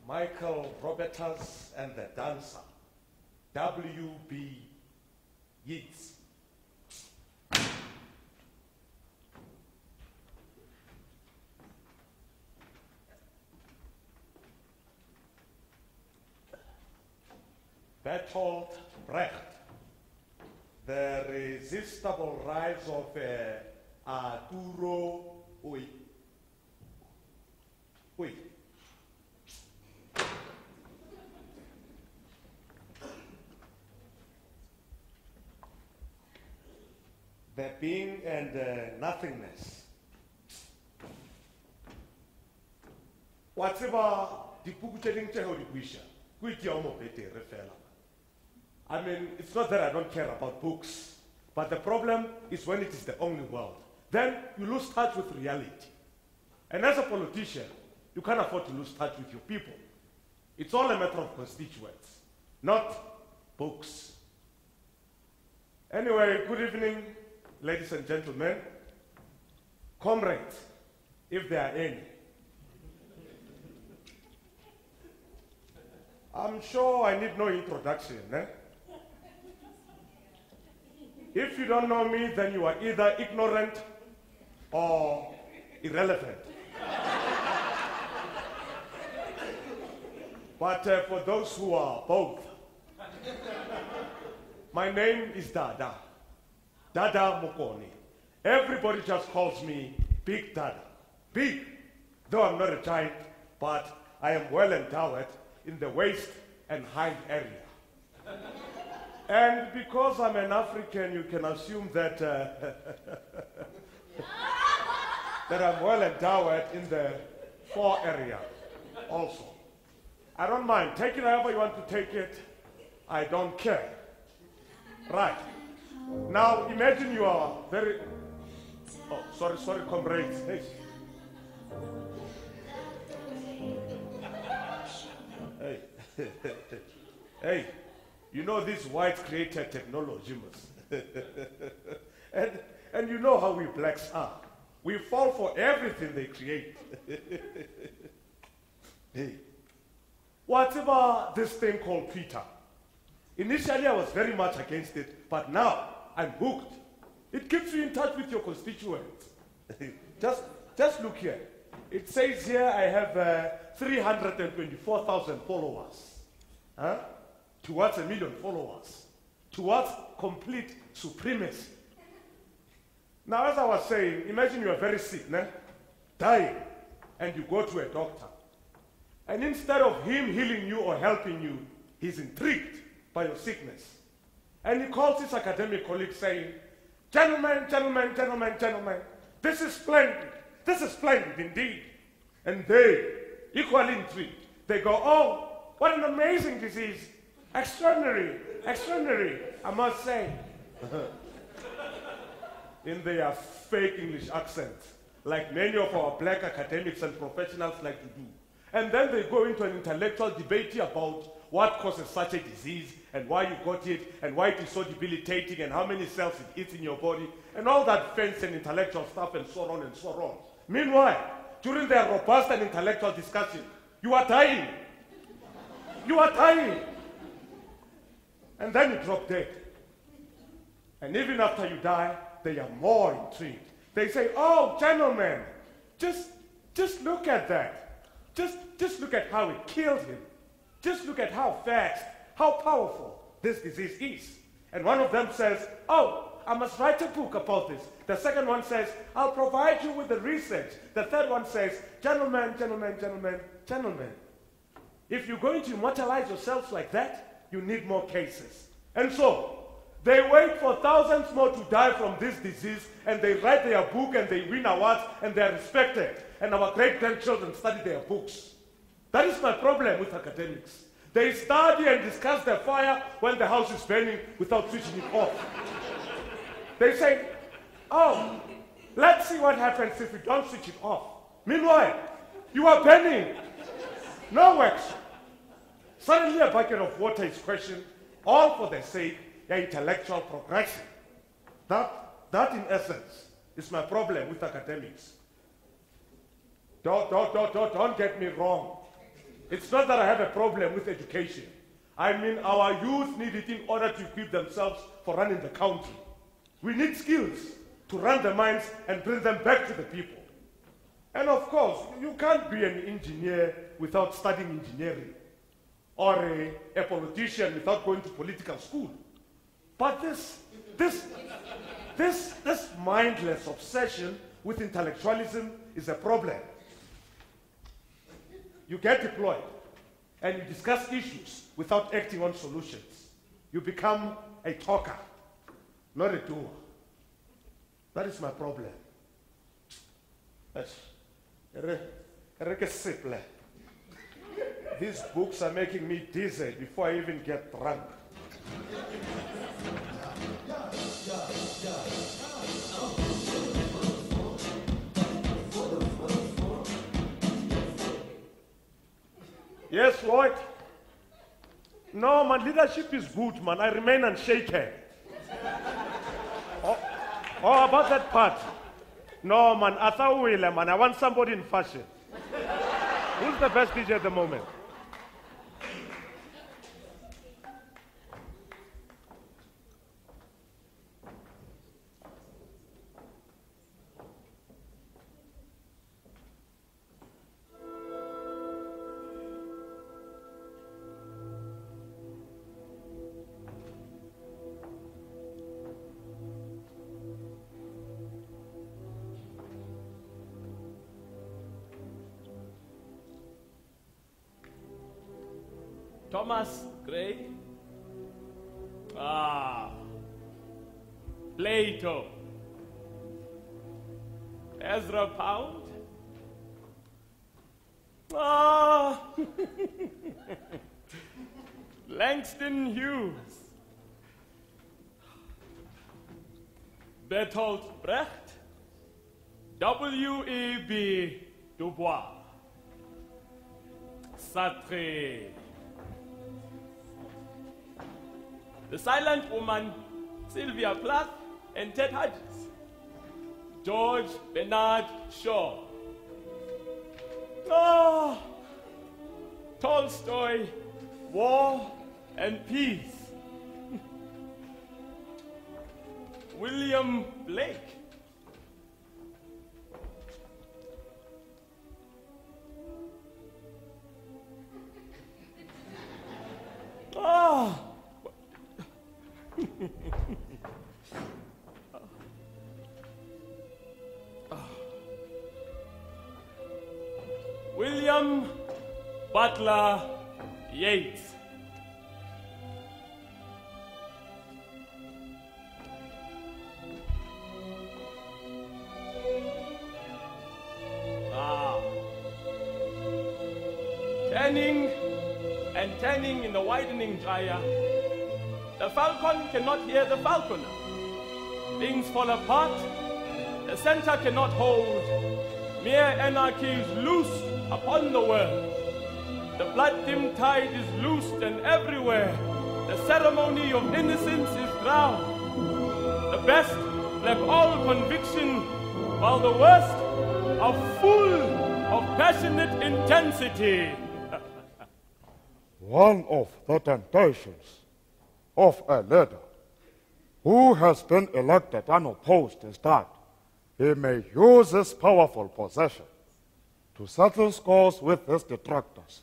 Michael Robertus and the dancer, W.B. Yeats. Bertolt Brecht, The Resistible Rise of Arturo Ui. The being and nothingness. Whatever the book telling I mean, it's not that I don't care about books, but the problem is when it is the only world. Then you lose touch with reality. And as a politician, you can't afford to lose touch with your people. It's all a matter of constituents, not books. Anyway, good evening, ladies and gentlemen, comrades, if there are any. I'm sure I need no introduction, eh? If you don't know me, then you are either ignorant or irrelevant. But for those who are both, my name is Dada. Dada Mokoni. Everybody just calls me Big Dada. Big, though I'm not a giant, but I am well endowed in the waist and hind area. And because I'm an African, you can assume that that I'm well endowed in the fore area also. I don't mind. Take it however you want to take it. I don't care. Right. Now, imagine you are very... Oh, sorry, comrades. Hey. Hey. Hey. You know this white created technology, and you know how we blacks are. We fall for everything they create. Hey. Whatever this thing called Twitter. Initially I was very much against it, but now I'm hooked. It keeps you in touch with your constituents. just look here. It says here I have 324,000 followers. Huh? Towards 1 million followers, towards complete supremacy. Now, as I was saying, imagine you are very sick, dying, and you go to a doctor. And instead of him healing you or helping you, he's intrigued by your sickness. And he calls his academic colleagues saying, gentlemen, this is splendid indeed. And they, equally intrigued, they go, oh, what an amazing disease. Extraordinary, I must say. In their fake English accents, like many of our black academics and professionals like to do. And then they go into an intellectual debate about what causes such a disease, and why you got it, and why it is so debilitating, and how many cells it eats in your body, and all that fancy and intellectual stuff, and so on and so on. Meanwhile, during their robust and intellectual discussion, you are dying. You are dying. And then you drop dead. And even after you die, they are more intrigued. They say, oh, gentlemen, just look at that. Just look at how it killed him. Just look at how fast, how powerful this disease is. And one of them says, oh, I must write a book about this. The second one says, I'll provide you with the research. The third one says, gentlemen, if you're going to immortalize yourselves like that, you need more cases. And so, they wait for thousands more to die from this disease, and they write their book, and they win awards, and they are respected. And our great-grandchildren study their books. That is my problem with academics. They study and discuss the fire when the house is burning without switching it off. They say, oh, let's see what happens if we don't switch it off. Meanwhile, you are burning. No works. Suddenly a bucket of water is questioned, all for the sake of intellectual progression. That in essence is my problem with academics. Don't get me wrong. It's not that I have a problem with education. I mean, our youth need it in order to equip themselves for running the country. We need skills to run the mines and bring them back to the people. And of course, you can't be an engineer without studying engineering, or a politician without going to political school. But this mindless obsession with intellectualism is a problem. You get deployed and you discuss issues without acting on solutions. You become a talker, not a doer. That is my problem. These books are making me dizzy before I even get drunk. Yes, Lloyd? No, man, leadership is good, man. I remain unshaken. Oh, about that part. No, man, Arthur Wheeler, man. I want somebody in fashion. Who's the best DJ at the moment? Thomas Gray. Plato. Ezra Pound. Langston Hughes. Bertolt Brecht. W.E.B. Du Bois. Sartre. The Silent Woman, Sylvia Plath, and Ted Hudgens. George Bernard Shaw. Tolstoy, War and Peace. William Blake. William Butler Yeats. Turning and turning in the widening gyre, the falcon cannot hear the falconer. Things fall apart, the center cannot hold. Mere anarchy is loosed upon the world. The blood-dimmed tide is loosed and everywhere the ceremony of innocence is drowned. The best lack all conviction, while the worst are full of passionate intensity. One of the temptations of a leader who has been elected unopposed is that he may use his powerful position to settle scores with his detractors,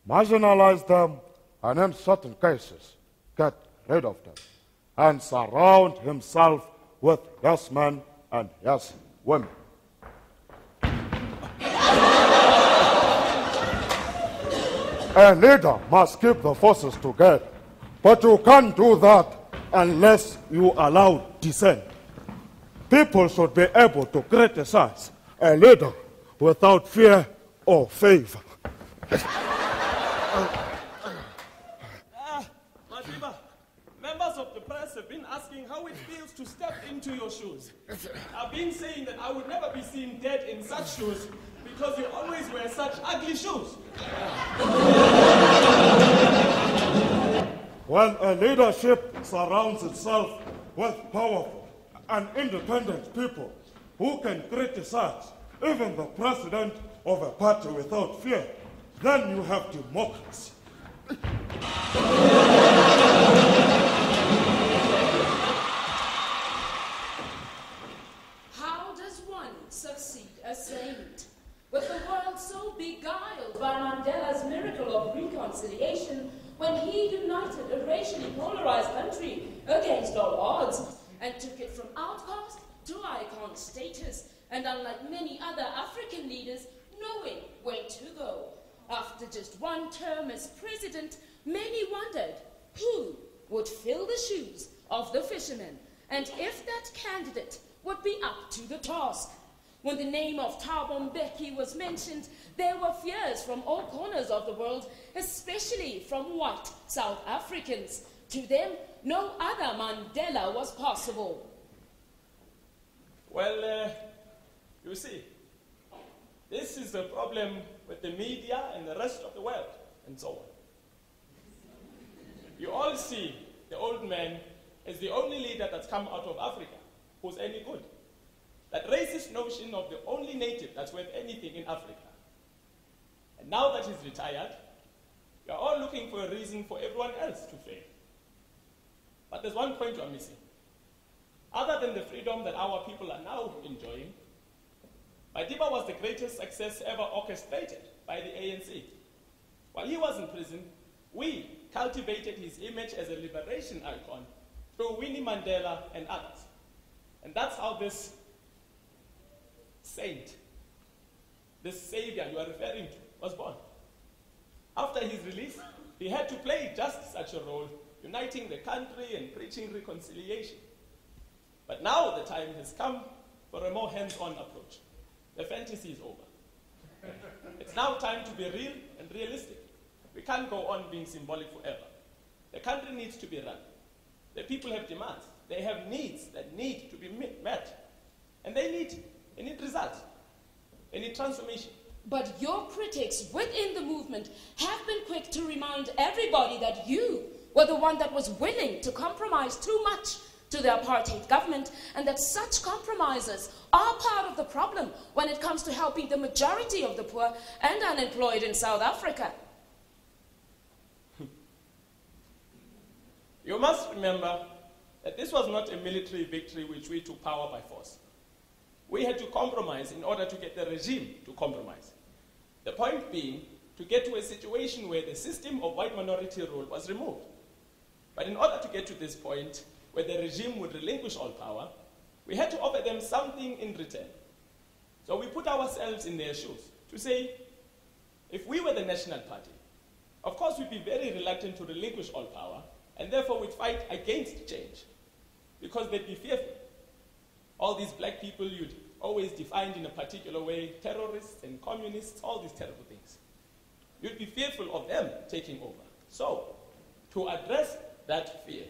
marginalize them, and in certain cases, get rid of them, and surround himself with yes men and yes women. A leader must keep the forces together, but you can't do that unless you allow dissent. People should be able to criticize a leader without fear or favor. Masiba, members of the press have been asking how it feels to step into your shoes. I've been saying that I would never be seen dead in such shoes because you always wear such ugly shoes. When a leadership surrounds itself with powerful and independent people who can criticize even the president of a party without fear, then you have democracy. How does one succeed as saint? With the world so beguiled by Mandela's miracle of reconciliation, when he united a racially polarized country against all odds and took it from outcast to icon status, and unlike many other African leaders, knowing where to go. After just one term as president, many wondered who would fill the shoes of the fisherman, and if that candidate would be up to the task. When the name of Thabo Mbeki was mentioned, there were fears from all corners of the world, especially from white South Africans. To them, no other Mandela was possible. Well, you see, this is the problem with the media and the rest of the world, and so on. You all see the old man as the only leader that's come out of Africa who's any good. That racist notion of the only native that's worth anything in Africa. And now that he's retired, you're all looking for a reason for everyone else to fail. But there's one point you're missing. Other than the freedom that our people are now enjoying, Madiba was the greatest success ever orchestrated by the ANC. While he was in prison, we cultivated his image as a liberation icon through Winnie Mandela and others. And that's how this saint, this savior you are referring to, was born. After his release, he had to play just such a role, uniting the country and preaching reconciliation. But now the time has come for a more hands-on approach. The fantasy is over. It's now time to be real and realistic. We can't go on being symbolic forever. The country needs to be run. The people have demands. They have needs that need to be met. And they need results. They need transformation. But your critics within the movement have been quick to remind everybody that you were the one that was willing to compromise too much to the apartheid government, and that such compromises are part of the problem when it comes to helping the majority of the poor and unemployed in South Africa. You must remember that this was not a military victory which we took power by force. We had to compromise in order to get the regime to compromise. The point being to get to a situation where the system of white minority rule was removed. But in order to get to this point, where the regime would relinquish all power, we had to offer them something in return. So we put ourselves in their shoes to say, if we were the National Party, of course we'd be very reluctant to relinquish all power, and therefore we'd fight against change, because they'd be fearful. All these black people you'd always defined in a particular way, terrorists and communists, all these terrible things. You'd be fearful of them taking over. So, to address that fear,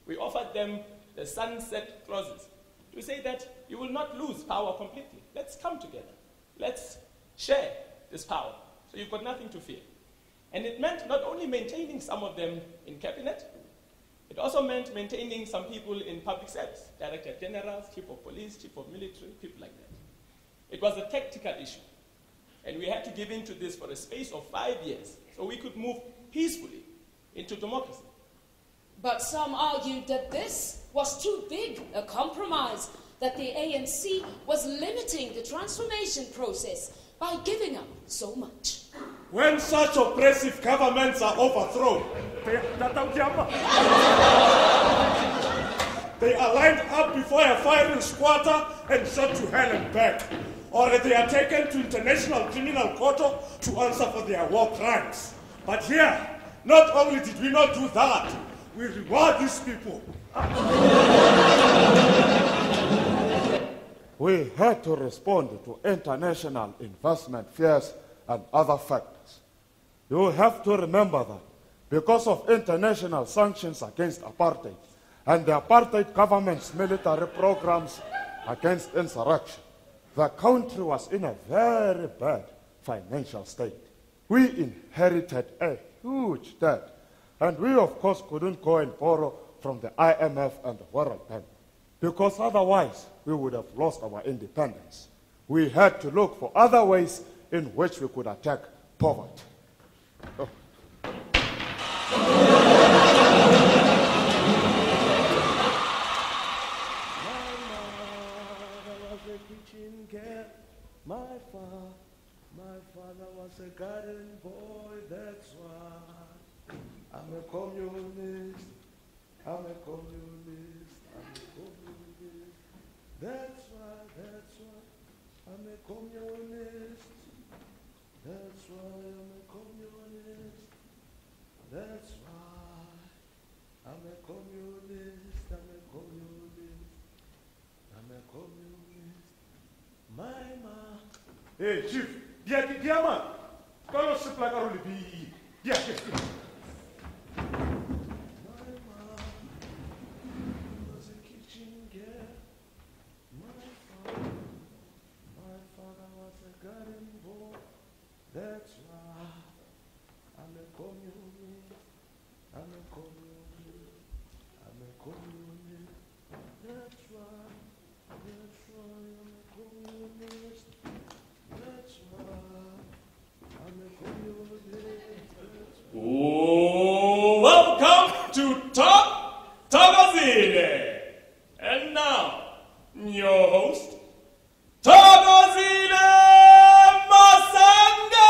we offered them the sunset clauses to say that you will not lose power completely. Let's come together. Let's share this power. So you've got nothing to fear. And it meant not only maintaining some of them in cabinet, it also meant maintaining some people in public service, director generals, chief of police, chief of military, people like that. It was a tactical issue. And we had to give in to this for a space of 5 years so we could move peacefully into democracy. But some argued that this was too big a compromise, that the ANC was limiting the transformation process by giving up so much. When such oppressive governments are overthrown, they are lined up before a firing squatter and shot to hell and back. Or they are taken to International Criminal Court to answer for their war crimes. But here, not only did we not do that, we reward these people. We had to respond to international investment fears and other factors. You have to remember that because of international sanctions against apartheid and the apartheid government's military programs against insurrection, the country was in a very bad financial state. We inherited a huge debt, and we, of course, couldn't go and borrow from the IMF and the World Bank, because otherwise we would have lost our independence. We had to look for other ways in which we could attack poverty. My father was a garden boy, that's why I'm a communist. I'm a communist. I'm a communist. That's why I'm a communist. That's why I'm a communist. That's why I'm a communist. I'm a communist. I'm a communist. My ma. Hey, Chief. Dia man. Kalo sipla karo libi. Dia. My ma was a kitchen girl. My father was a garden boy. That's why I'm a communist. I'm a communist. I'm a communist. That's why I'm a communist. That's why I'm a communist. Welcome to Top Tagazile. And now, your host, Tagazile Masanga!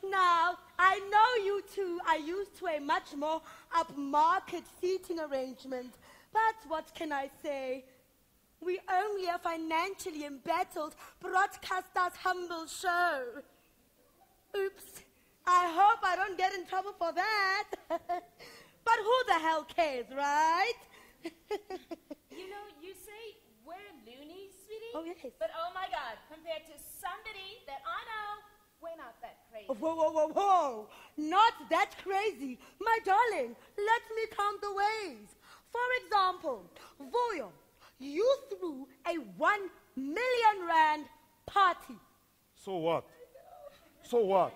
Now, I know you two are used to a much more upmarket seating arrangement, but what can I say? We only a financially embattled broadcaster's humble show. Oops, I hope I don't get in trouble for that. But who the hell cares, right? You know, you say we're loonies, sweetie. Oh, yes. But oh my God, compared to somebody that I know, we're not that crazy. Whoa, whoa, whoa, whoa. Not that crazy. My darling, let me count the ways. For example, Voyo, you threw a 1 million rand party. So what? So what?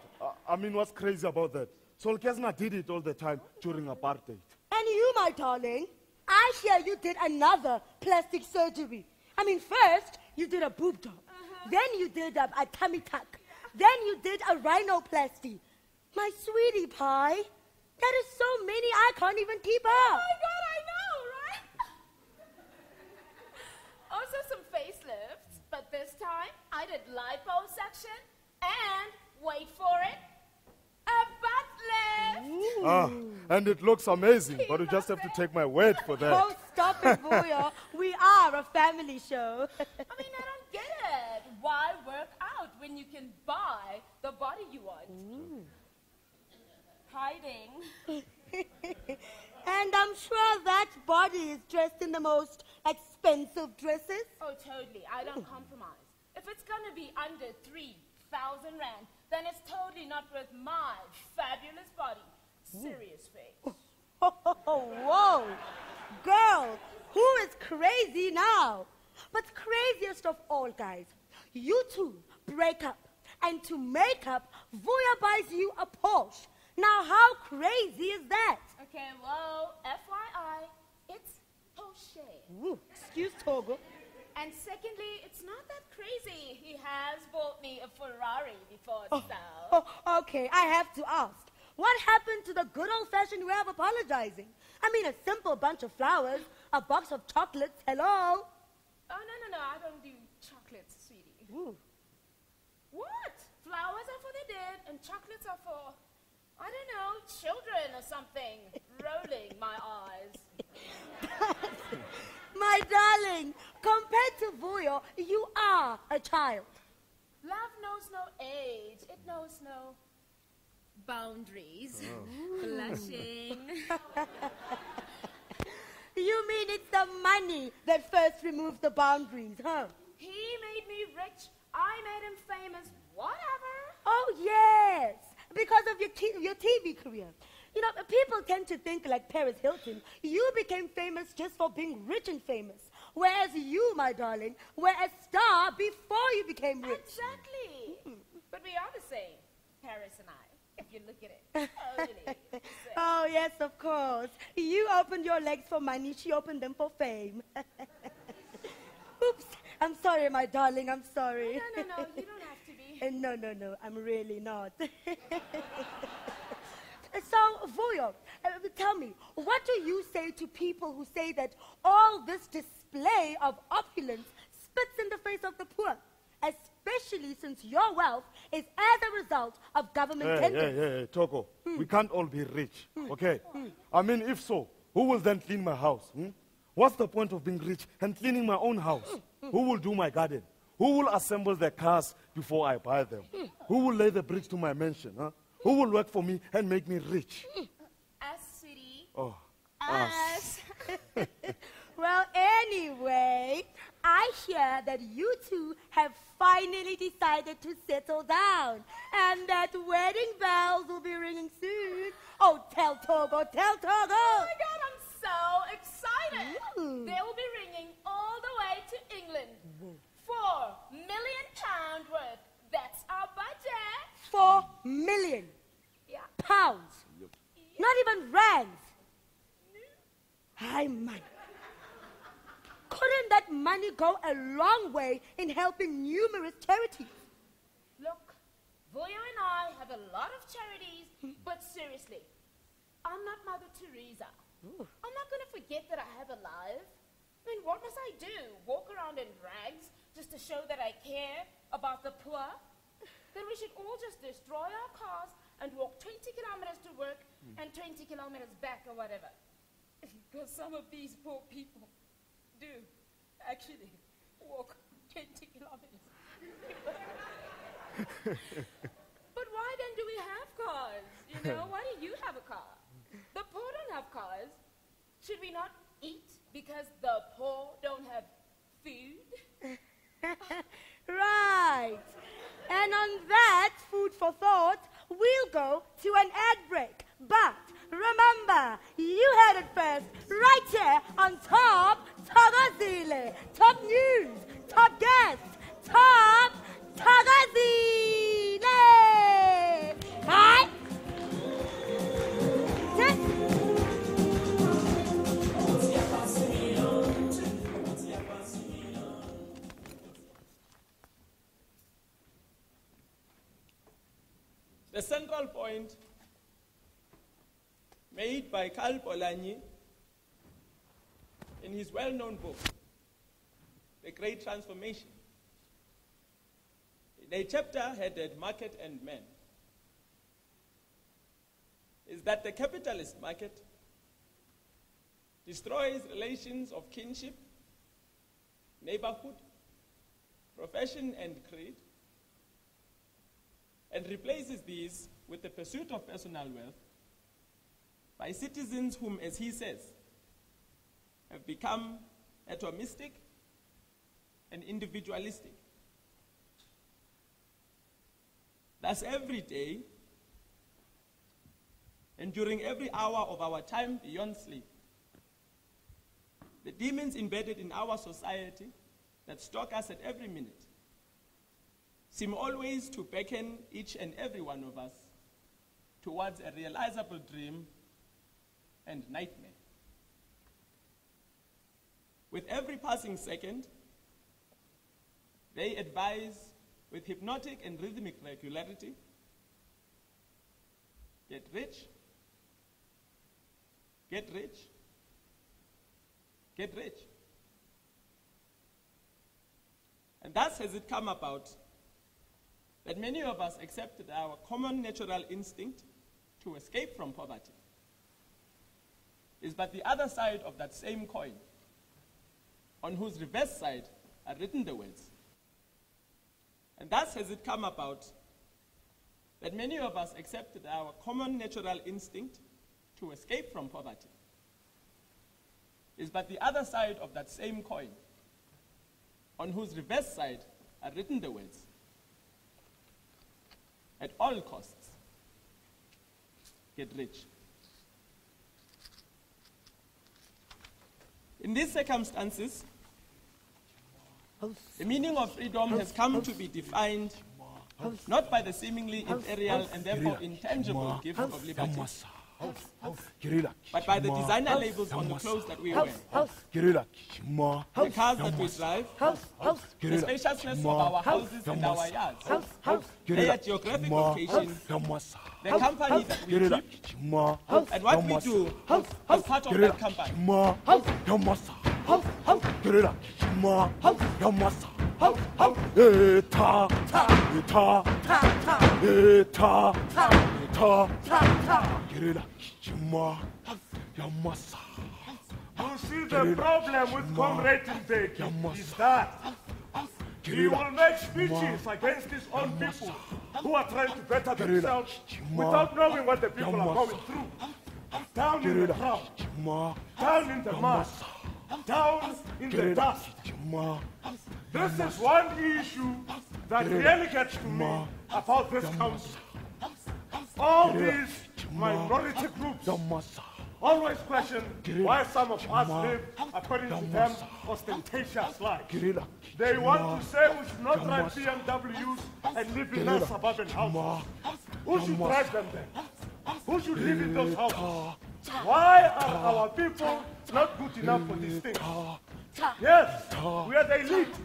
I mean, what's crazy about that? Solkesna did it all the time during apartheid. And you, my darling, I hear you did another plastic surgery. I mean, first, you did a boob job. Then you did a tummy tuck. Then you did a rhinoplasty. My sweetie pie, that is so many I can't even keep up. Oh my God, I know, right? Also some facelifts, but this time I did liposuction and, wait for it, a butt lift. And it looks amazing, but you just have to take my word for that. Oh, stop it, Voyo. We are a family show. I mean, I don't get it. Why work out when you can buy the body you want? Hiding. And I'm sure that body is dressed in the most expensive dresses. Oh, totally. I don't compromise. If it's gonna be under 3,000 rand, then it's totally not worth my fabulous body. Serious face. Whoa. Girl, who is crazy now? But craziest of all, guys, you two break up. And to make up, Vuya buys you a Porsche. Now, how crazy is that? Okay, well, FYI, it's Porsche. Ooh, excuse Togo. And secondly, it's not that crazy. He has bought me a Ferrari before, so. Okay, I have to ask. What happened to the good old-fashioned way of apologizing? I mean, a simple bunch of flowers, a box of chocolates, hello? Oh, no, I don't do chocolates, sweetie. Ooh. What? Flowers are for the dead, and chocolates are for, I don't know, children or something. Rolling my eyes. My darling, compared to Vuyo, you are a child. Love knows no age. It knows no boundaries. Blushing. You mean it's the money that first removed the boundaries, huh? He made me rich. I made him famous. Whatever. Oh, yes, because of your TV career. You know, people tend to think like Paris Hilton. You became famous just for being rich and famous. Whereas you, my darling, were a star before you became rich. Exactly. But we are the same, Paris and I, if you look at it. Totally the same. Oh, yes, of course. You opened your legs for money. She opened them for fame. Oops. I'm sorry, my darling. I'm sorry. No, you don't have to be. No. I'm really not. So, Vuyo, tell me, what do you say to people who say that all this display of opulence spits in the face of the poor, especially since your wealth is as a result of government tenders? Hey, Togo, we can't all be rich, okay? I mean, if so, who will then clean my house? What's the point of being rich and cleaning my own house? Who will do my garden? Who will assemble the cars before I buy them? Who will lay the bricks to my mansion? Huh? Who will work for me and make me rich? Us, sweetie. Oh, Us. Well, anyway, I hear that you two have finally decided to settle down and that wedding bells will be ringing soon. Oh, tell Togo, tell Togo. Oh my God, I'm so excited. Ooh. They will be ringing all the way to England. £4 million worth. That's our budget. 4 million Yeah. pounds. Not even rands. Hi, man. Couldn't that money go a long way in helping numerous charities? Look, Vuyo and I have a lot of charities, but seriously, I'm not Mother Teresa. I'm not going to forget that I have a life. I mean, what must I do? Walk around in rags just to show that I care about the poor? Then we should all just destroy our cars and walk 20 kilometers to work and 20 kilometers back or whatever. Because some of these poor people do actually walk 20 kilometers. But why then do we have cars? You know, why do you have a car? The poor don't have cars. Should we not eat because the poor don't have food? Right. And on that food for thought, we'll go to an ad break. But remember, you heard it first, right here on Top Tagazile. Top news, top guests, Top Tagazile. Hi. The central point made by Karl Polanyi in his well-known book, The Great Transformation, in a chapter headed Market and Men, is that the capitalist market destroys relations of kinship, neighborhood, profession, and creed, and replaces these with the pursuit of personal wealth by citizens whom, as he says, have become atomistic, and individualistic. Thus, every day, and during every hour of our time beyond sleep, the demons embedded in our society that stalk us at every minute seem always to beckon each and every one of us towards a realizable dream and nightmare. With every passing second, they advise with hypnotic and rhythmic regularity, get rich, get rich, get rich. And thus has it come about that many of us accepted our common natural instinct to escape from poverty is but the other side of that same coin, on whose reverse side are written the words. And thus has it come about that many of us accepted our common natural instinct to escape from poverty is but the other side of that same coin, on whose reverse side are written the words, at all costs, get rich. In these circumstances, the meaning of freedom has come to be defined not by the seemingly ethereal and therefore intangible gift of liberty, but by the designer labels on the clothes that we wear, the cars that we drive, the spaciousness of our houses and our yards, their geographic location, the company that we keep, and what we do as part of that company. You see, the problem with Comrade Mbeki is that he will make speeches against his own people who are trying to better themselves without knowing what the people are going through. Down in the crowd, down in the mud, down in the dust. This is one issue that really gets to me about this country. All these minority groups always question why some of us live, according to them, ostentatious lives. They want to say we should not drive BMWs and live in non-suburban houses. Who should drive them then? Who should live in those houses? Why are our people not good enough for these things? Yes, we are the elite,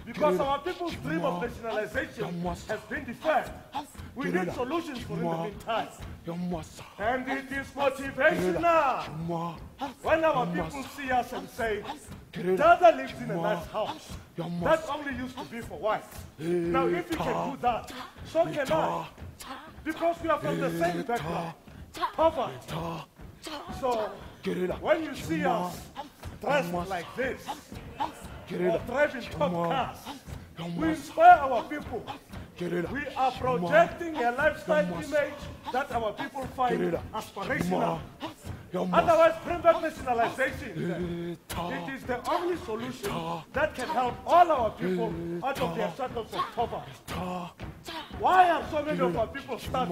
because our people's dream of nationalization has been deferred. We need solutions for in the meantime. And it is motivational when our people see us and say, Dada lives in a nice house. That only used to be for whites. Now if you can do that, so can I. Because we are from the same background, poverty. So when you see us dressed like this, or driving top cars, we inspire our people. We are projecting a lifestyle image that our people find aspirational. Otherwise, bring back nationalization. It is the only solution that can help all our people out of their shackles of poverty. Why are so many of our people stuck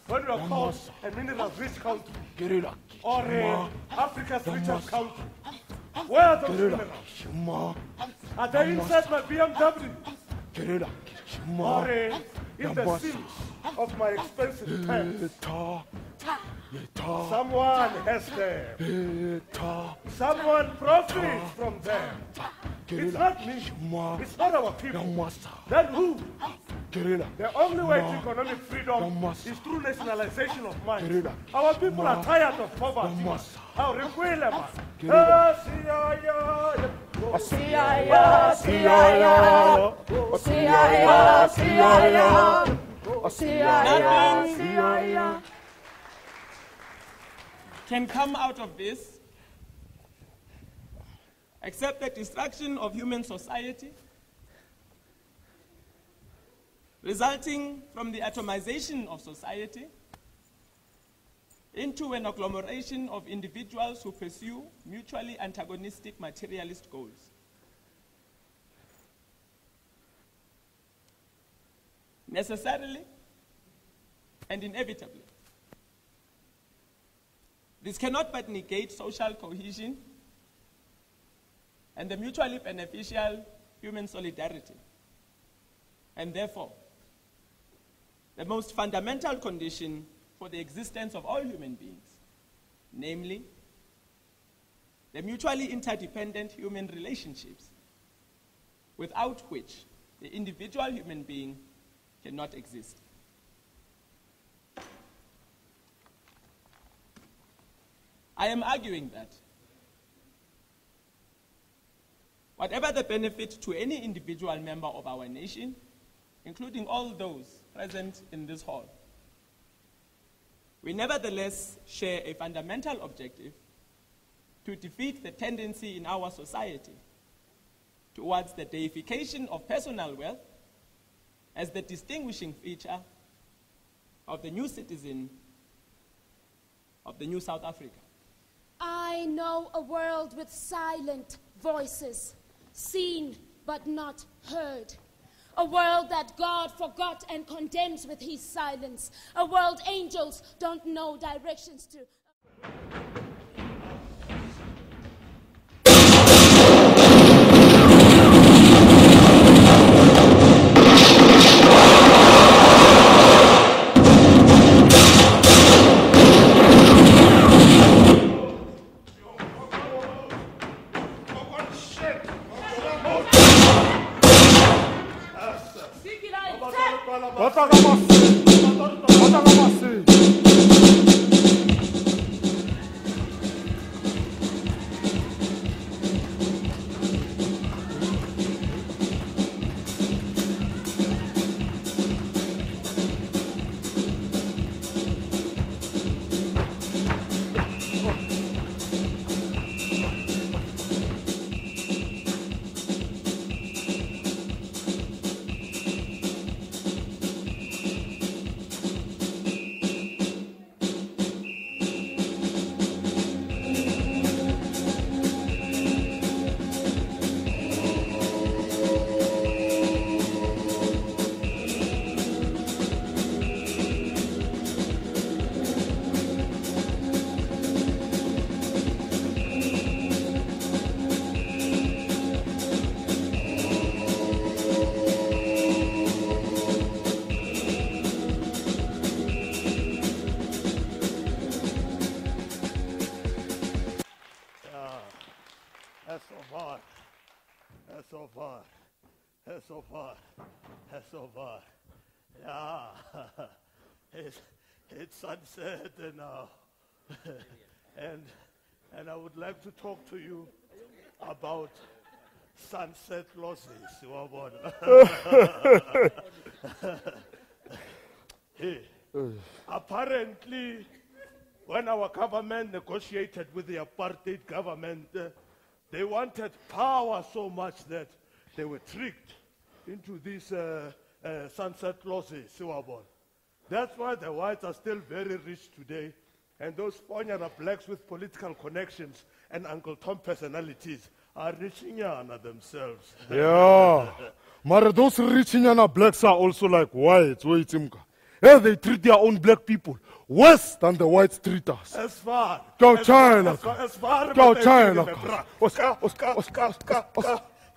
when we are called a mineral-rich country or Africa's richest country? Where are those minerals? Are they inside my BMW? Or in the seat of my expensive pants? Someone has them. Someone profits from them. It's not me. It's not our people. Then who? The only way to economic freedom is through nationalization of mines. Our people are tired of poverty. Our requirement. Nothing can come out of this except the destruction of human society, resulting from the atomization of society, into an agglomeration of individuals who pursue mutually antagonistic materialist goals. Necessarily and inevitably, this cannot but negate social cohesion and the mutually beneficial human solidarity, and therefore, the most fundamental condition for the existence of all human beings, namely, the mutually interdependent human relationships, without which the individual human being cannot exist. I am arguing that whatever the benefit to any individual member of our nation, including all those present in this hall, we nevertheless share a fundamental objective to defeat the tendency in our society towards the deification of personal wealth as the distinguishing feature of the new citizen of the new South Africa. I know a world with silent voices, seen but not heard. A world that God forgot and condemns with his silence. A world angels don't know directions to. So far. Yeah. It's sunset now. and I would like to talk to you about sunset losses. Hey, apparently, when our government negotiated with the apartheid government, they wanted power so much that they were tricked into these sunset clauses. That's why the whites are still very rich today, and those Spaniard blacks with political connections and Uncle Tom personalities are reaching themselves. Yeah, but those rich blacks are also like whites. Yeah, they treat their own black people worse than the whites treat us. As far.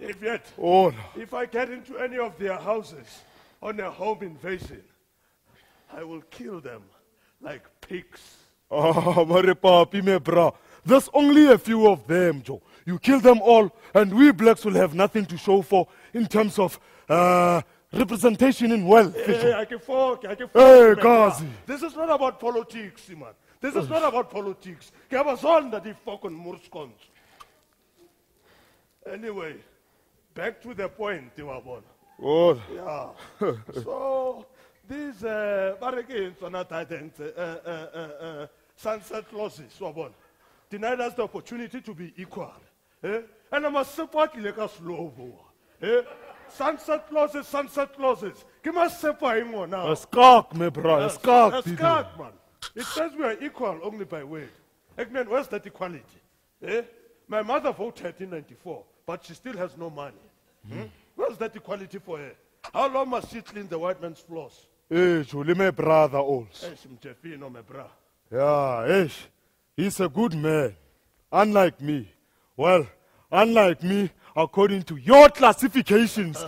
If I get into any of their houses on a home invasion, I will kill them like pigs. There's only a few of them, Joe. You kill them all, and we blacks will have nothing to show for in terms of representation in wealth. Hey, Gazi. This is not about politics, man. This is not about politics. Anyway, back to the point, Timabon. Oh. Yeah. So, these sunset clauses, denied us the opportunity to be equal. And I must support Ileka Slovo. Sunset clauses. Give us separate one now. A skak, me bro. A skak, man. It says we are equal only by word. Eggman, where's that equality? Eh? My mother voted in 94, but she still has no money. Where's that equality for her? How long must she clean the white man's floors? Julie, my brother also. Mjefino, my bra. Yeah, he's a good man. Unlike me. Well, unlike me, according to your classifications.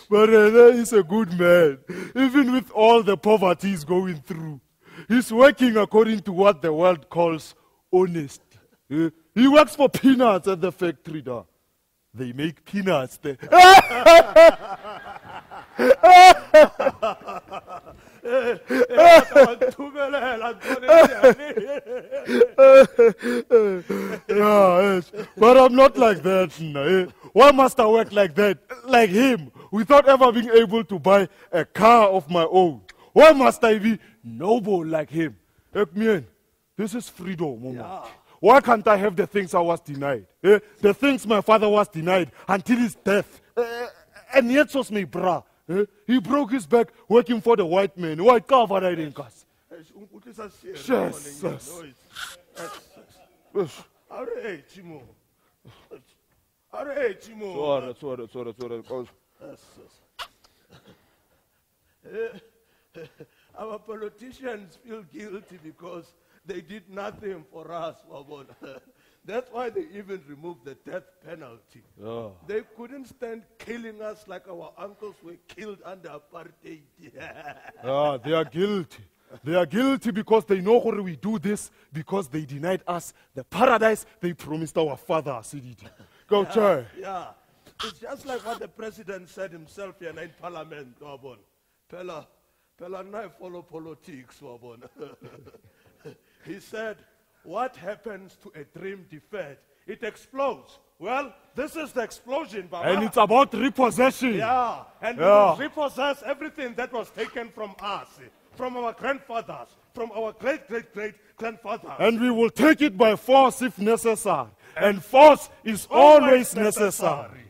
But he's a good man. Even with all the poverty he's going through. He's working according to what the world calls honest. He works for peanuts at the factory there. They make peanuts there. But I'm not like that. Why must I work like that? Like him, without ever being able to buy a car of my own. Why must I be noble like him? This is freedom, Mama. Yeah. Why can't I have the things I was denied? The things my father was denied until his death. And yet was my bra. He broke his back working for the white man. White cover I didn't cast. Yes. Sorry. Our politicians feel guilty because they did nothing for us, Wabona. That's why they even removed the death penalty. Yeah. They couldn't stand killing us like our uncles were killed under apartheid. They are guilty. They are guilty because they know why we do this, because they denied us the paradise they promised our father. Go try. Yeah. It's just like what the president said himself here in Parliament, Wabona. Pela na follow politics, Wabona. He said, what happens to a dream deferred? It explodes. Well, this is the explosion, Baba. And it's about repossession. Yeah, and we will repossess everything that was taken from us, from our grandfathers, from our great-great-great-grandfathers. And we will take it by force if necessary. And force is always necessary.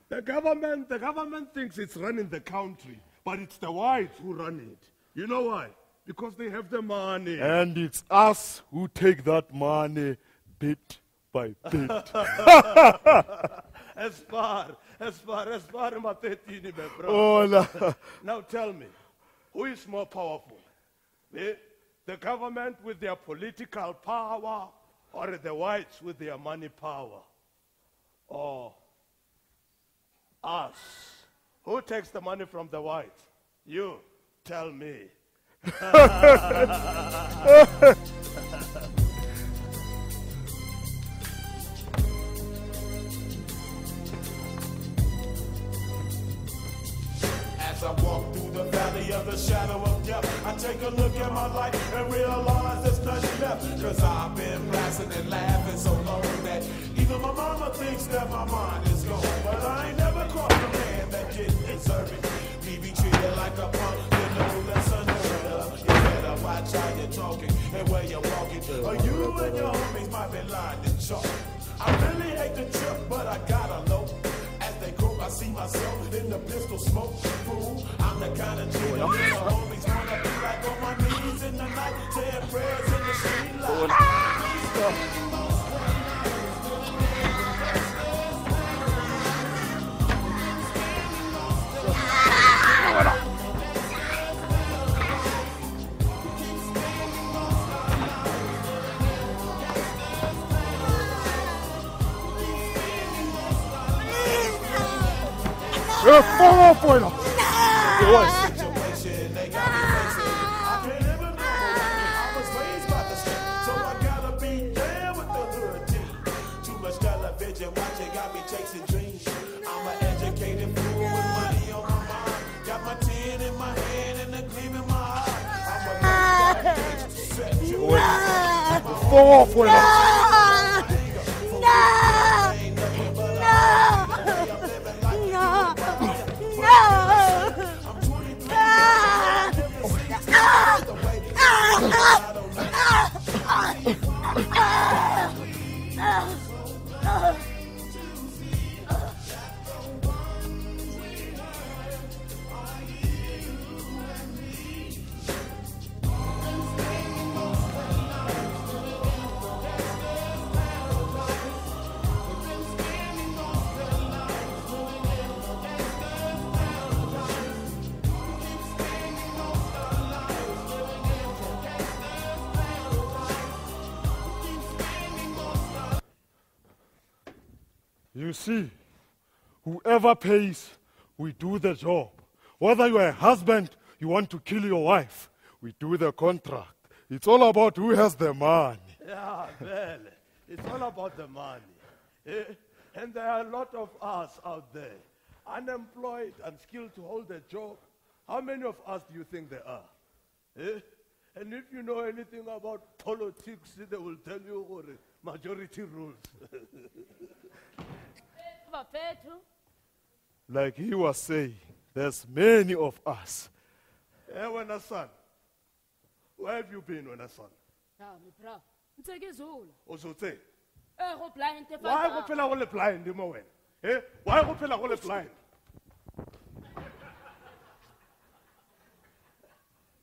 The government thinks it's running the country, but it's the whites who run it. You know why? Because they have the money. And it's us who take that money bit by bit. as far, my 13, my brother. Oh, no. Now tell me, who is more powerful? The government with their political power, or the whites with their money power? Or us? Who takes the money from the whites? You, tell me. As I walk through the valley of the shadow of death, I take a look at my life and realize there's nothing left. Cause I've been blasting and laughing so long that even my mama thinks that my mind is gone. But I ain't never crossed a man that didn't deserve it. Me be treated like a punk, you know that's unheard of. You better watch how you're talking and where you're walking, or you and your homies might be lying to chalk. I really hate the trip, but I gotta know. As they croak, I see myself in the pistol smoke. Fool, I'm the kind of G that the homies wanna be like on my knees in the night, saying prayers in the street light. Fall off, boy. Situation they got me facing. I can't live in no way. I was raised by the street, so I gotta be there with the hood team. Too much television watching got me chasing dreams. I'm an educated fool with money on my mind. Got my tin in my hand and a gleam in my eye. I'm a gangster, set you up. Fall off, boy. You see, whoever pays, we do the job. Whether you're a husband, you want to kill your wife, we do the contract. It's all about who has the money. Yeah, well, it's all about the money. And there are a lot of us out there, unemployed, unskilled to hold a job. How many of us do you think there are? And if you know anything about politics, they will tell you majority rules. Like he was saying, there's many of us. Hey, when son, where have you been, when son? Also say, why go phela go le blind mo wena? Why go phela go le blind?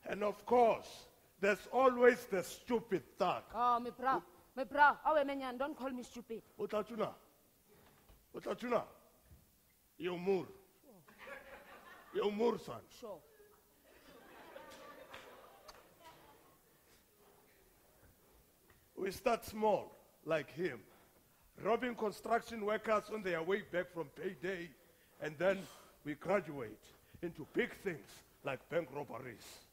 And of course, there's always the stupid thug. Oh, me bra, don't call me stupid. Utachuna. You mur. You mur, son. Sure. We start small, like him, robbing construction workers on their way back from payday, and then we graduate into big things like bank robberies.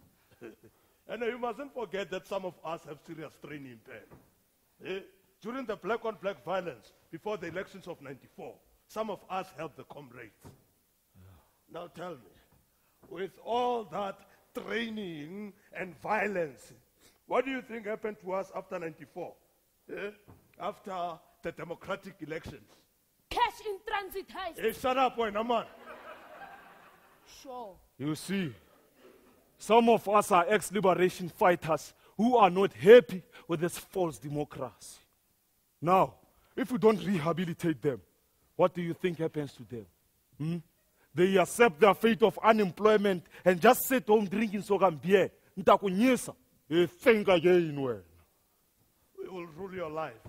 And you mustn't forget that some of us have serious training pain. During the black-on-black violence before the elections of '94, some of us helped the comrades. Now tell me, with all that training and violence, what do you think happened to us after '94? After the democratic elections? Cash in transit heist. Hey, shut up, man. Sure. You see, some of us are ex-liberation fighters who are not happy with this false democracy. Now, if we don't rehabilitate them, what do you think happens to them? They accept their fate of unemployment and just sit home drinking soga beer. Ntakunyesa. Think again, well. We will rule your life.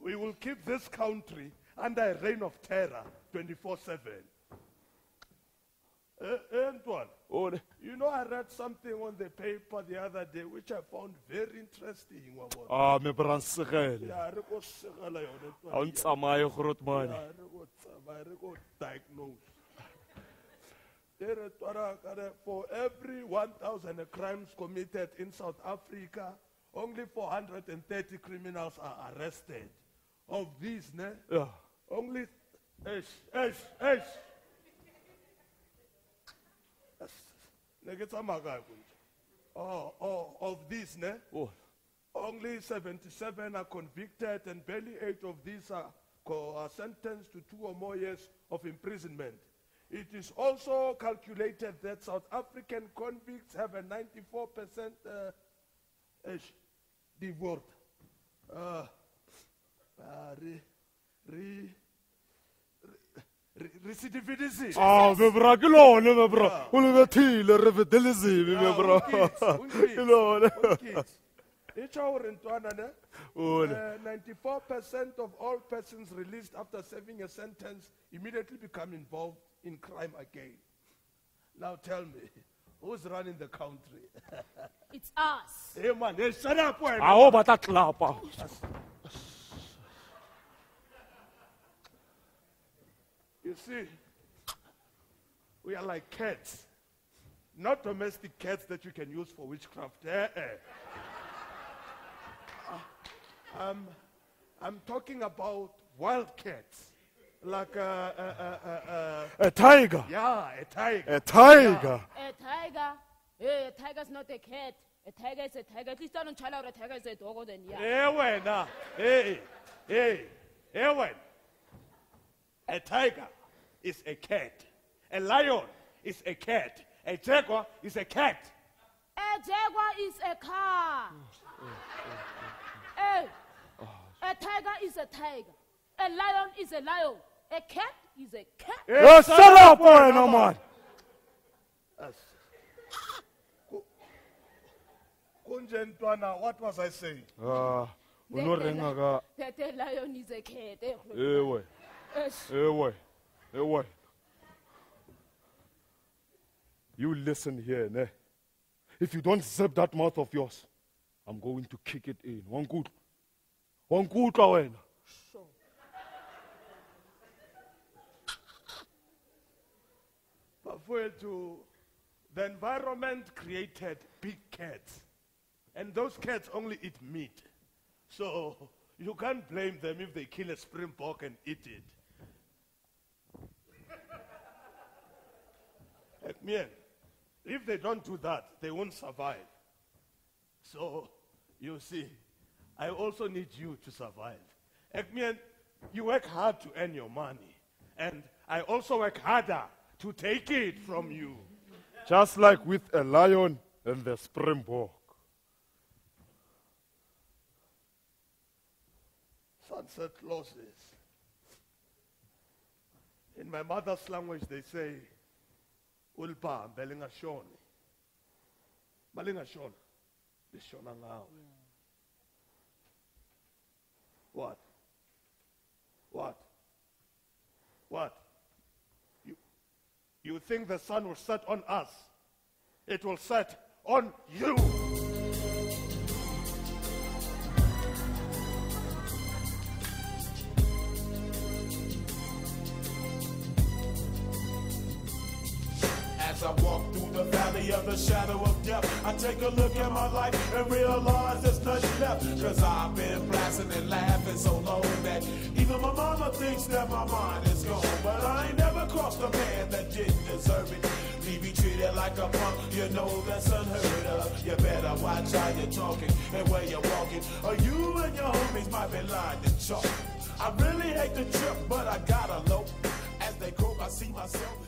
We will keep this country under a reign of terror 24/7. Antoine, you know, I read something on the paper the other day which I found very interesting. Me bransegele. Yeah, I go segela yona. Ha o ntsamaye Grootman. Yeah, I go diagnose. For every 1,000 crimes committed in South Africa, only 430 criminals are arrested. Of these, only of these, only 77 are convicted, and barely 8 of these are sentenced to 2 or more years of imprisonment. It is also calculated that South African convicts have a 94% divorce. Recidivism. Me bra, ke lone, me bra. O le bethile re fetelezebe, me bra. Ke lone. It's our 94% of all persons released after serving a sentence immediately become involved in crime again. Now tell me, who's running the country? It's us. Hey man, hey, shut up, man. A o batla tlapa. You see, we are like cats. Not domestic cats that you can use for witchcraft. I'm talking about wild cats. Like a tiger. Yeah, a tiger. A tiger. A tiger? Hey, a tiger's not a cat. A tiger is a tiger. At least I don't tell her a tiger is a dog than yeah. Hey, when? A tiger is a cat. A lion is a cat. A jaguar is a cat. A jaguar is a car. Hey, a tiger is a tiger. A lion is a lion. A cat is a cat. Hey, shut up, man. What was I saying? The lion is a cat. Hey, you listen here, ne? If you don't zip that mouth of yours, I'm going to kick it in. One good. Sure. The environment created big cats. And those cats only eat meat. So you can't blame them if they kill a springbok and eat it. Man, if they don't do that, they won't survive. So, you see, I also need you to survive. Man, you work hard to earn your money. And I also work harder to take it from you. Just like with a lion and the springbok. Sunset clauses. In my mother's language, they say, Ulpa, belingashoni. Balingashona. Lishona ngao. What? What? What? You think the sun will set on us? It will set on you. As I walk through the valley of the shadow of death, I take a look at my life and realize there's nothing left. Cause I've been blasting and laughing so long that even my mama thinks that my mind is gone. But I ain't never crossed a man that didn't deserve it. Me be treated like a punk, you know that's unheard of. You better watch how you're talking and where you're walking, or you and your homies might be lying to chalk. I really hate the trip, but I gotta low. As they croak, I see myself.